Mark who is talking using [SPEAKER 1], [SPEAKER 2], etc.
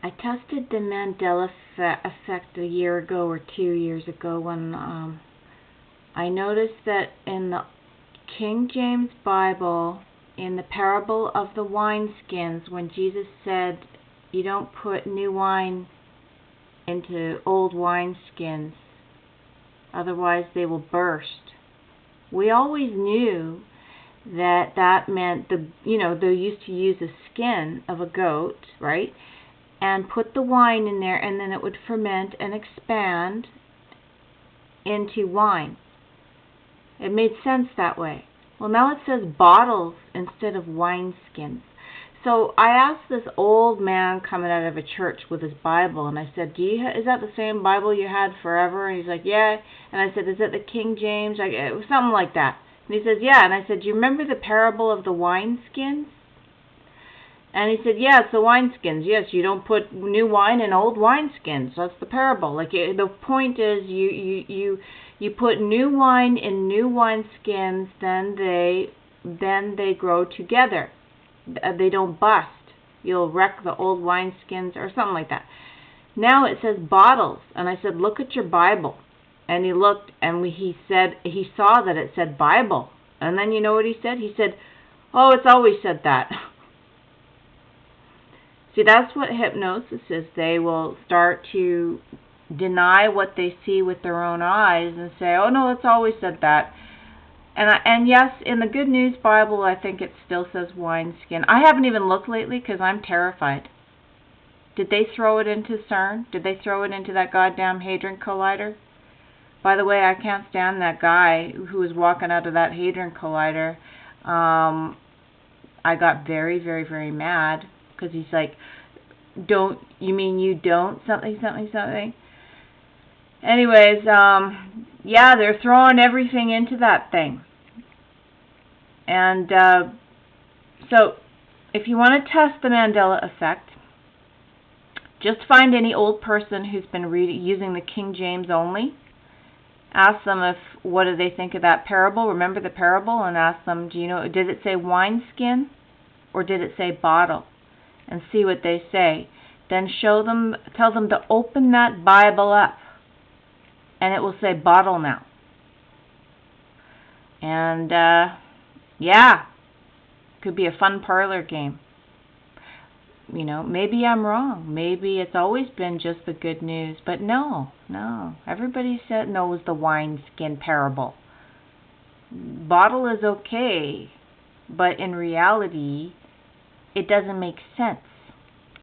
[SPEAKER 1] I tested the Mandela effect a year ago or 2 years ago when I noticed that in the King James Bible, in the parable of the wineskins, when Jesus said, you don't put new wine into old wineskins, otherwise they will burst. We always knew that that meant they used to use a skin of a goat, right? And put the wine in there, and then it would ferment and expand into wine. It made sense that way. Well, now it says bottles instead of wineskins. So I asked this old man coming out of a church with his Bible, and I said, is that the same Bible you had forever? And he's like, yeah. And I said, is it the King James? It was something like that. And he says, yeah. And I said, do you remember the parable of the wineskins? And he said, yeah, it's the wineskins. Yes, you don't put new wine in old wineskins. That's the parable. The point is you put new wine in new wineskins, then they grow together. They don't bust. You'll wreck the old wineskins or something like that. Now it says bottles, and I said, look at your Bible. And he looked, and he saw that it said Bible. And then you know what he said? He said, oh, it's always said that. See, that's what hypnosis is. They will start to deny what they see with their own eyes and say, oh no, it's always said that. And yes, in the Good News Bible, I think it still says wineskin. I haven't even looked lately because I'm terrified. Did they throw it into CERN? Did they throw it into that goddamn Hadron Collider? By the way, I can't stand that guy who was walking out of that Hadron Collider. I got very, very, very mad because he's like, you mean you don't something, something, something? Anyways, yeah, they're throwing everything into that thing. And so if you want to test the Mandela effect, just find any old person who's been using the King James only. Ask them what do they think of that parable. Remember the parable, and ask them, did it say wineskin or did it say bottle? And see what they say. Then tell them to open that Bible up, and it will say bottle now. And yeah, could be a fun parlor game. Maybe I'm wrong. Maybe it's always been just the good news. But no. Everybody knows the wineskin parable. Bottle is okay, but in reality, it doesn't make sense.